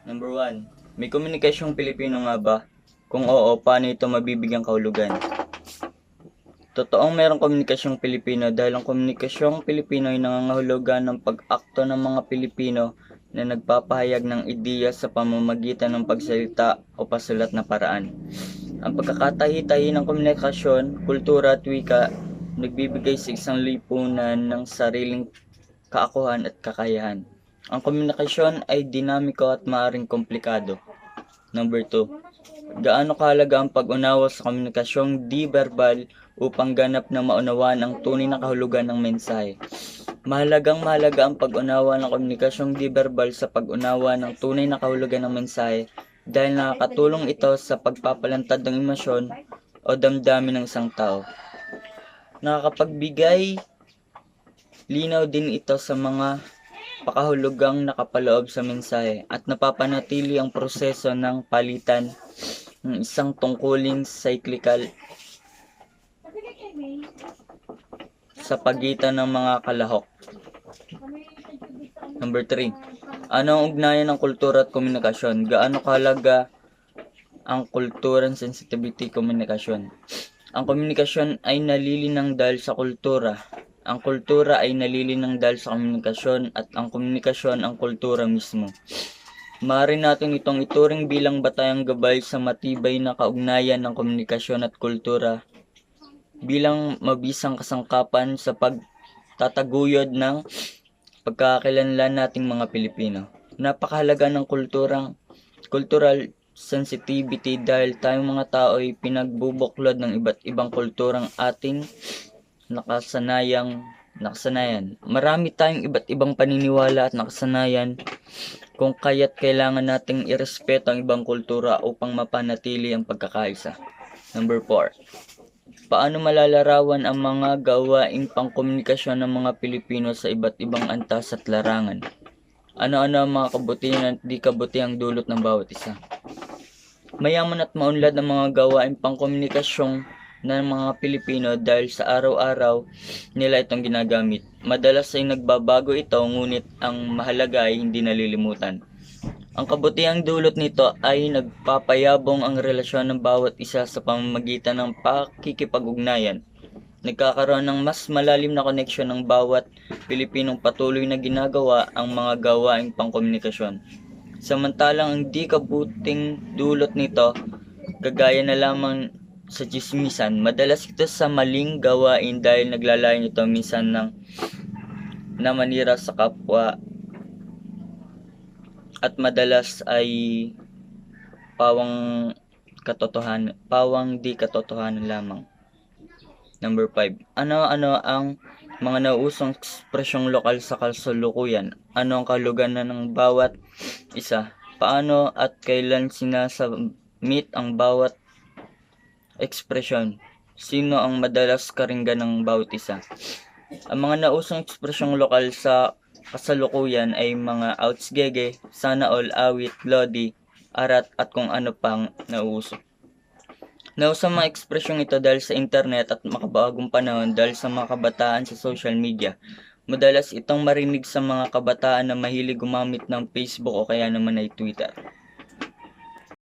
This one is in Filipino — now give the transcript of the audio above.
Number 1. May komunikasyong Pilipino nga ba? Kung oo, paano ito mabibigyang kahulugan? Totoong mayroong komunikasyong Pilipino dahil ang komunikasyong Pilipino ay nangangahulugan ng pag-akto ng mga Pilipino na nagpapahayag ng ideya sa pamamagitan ng pagsalita o pasulat na paraan. Ang pagkakatahi-tahi ng komunikasyon, kultura at wika nagbibigay sa isang lipunan ng sariling kaakuhan at kakayahan. Ang komunikasyon ay dinamiko at maaaring komplikado. Number 2. Gaano kahalaga ang pag-unawa sa komunikasyong di-verbal upang ganap na maunawaan ang tunay na kahulugan ng mensahe? Mahalaga ang pag-unawa ng komunikasyong di-verbal sa pag-unawa ng tunay na kahulugan ng mensahe dahil nakakatulong ito sa pagpapalantad ng emosyon o damdamin ng isang tao. Nakakapagbigay linaw din ito sa mga pakahulugang nakapaloob sa mensahe at napapanatili ang proseso ng palitan ng isang tungkuling cyclical sa pagitan ng mga kalahok. Number 3. Ano ang ugnayan ng kultura at komunikasyon? Gaano kahalaga ang kultura, sensitivity, komunikasyon? Ang komunikasyon ay nalilinang dahil sa kultura. Ang kultura ay nalilinang dahil sa komunikasyon at ang komunikasyon ang kultura mismo. Maaari natin itong ituring bilang batayang gabay sa matibay na kaugnayan ng komunikasyon at kultura bilang mabisang kasangkapan sa pagtataguyod ng pagkakakilanlan nating mga Pilipino. Napakahalaga ng cultural sensitivity dahil tayong mga tao ay pinagbubuklod ng iba't ibang kulturang ating nakasanayan. Marami tayong iba't ibang paniniwala at nakasanayan kung kaya't kailangan nating irespeto ang ibang kultura upang mapanatili ang pagkakaisa. Number 4. Paano malalarawan ang mga gawaing pangkomunikasyon ng mga Pilipino sa iba't ibang antas at larangan? Ano-ano ang mga kabutihan at di kabutihang dulot ng bawat isa? Mayaman at maunlad ang mga gawaing pangkomunikasyong ng mga Pilipino dahil sa araw-araw nila itong ginagamit. Madalas ay nagbabago ito ngunit ang mahalaga ay hindi nalilimutan. Ang kabutihang dulot nito ay nagpapayabong ang relasyon ng bawat isa sa pamamagitan ng pakikipag-ugnayan. Nagkakaroon ng mas malalim na koneksyon ng bawat Pilipinong patuloy na ginagawa ang mga gawaing pangkomunikasyon. Samantalang ang di kabuting dulot nito, kagaya na lamang sa chismisan, madalas ito sa maling gawain dahil naglalayon ito minsan na manira sa kapwa at madalas ay pawang di katotohanan lamang. Number 5. Ano-ano ang mga nauusong ekspresyong lokal sa kasalukuyan? Ano ang kahulugan ng bawat isa? Paano at kailan sinasamit ang bawat ekspresyon? Sino ang madalas karinggan ng bawat isa? Ang mga nausong ekspresyong lokal sa kasalukuyan ay mga outs gege, sana all, awit, lodi, arat at kung ano pang nauuso. Nausong mga ekspresyong ito dahil sa internet at makabagong panahon dahil sa mga kabataan sa social media. Madalas itong marinig sa mga kabataan na mahilig gumamit ng Facebook o kaya naman ay Twitter.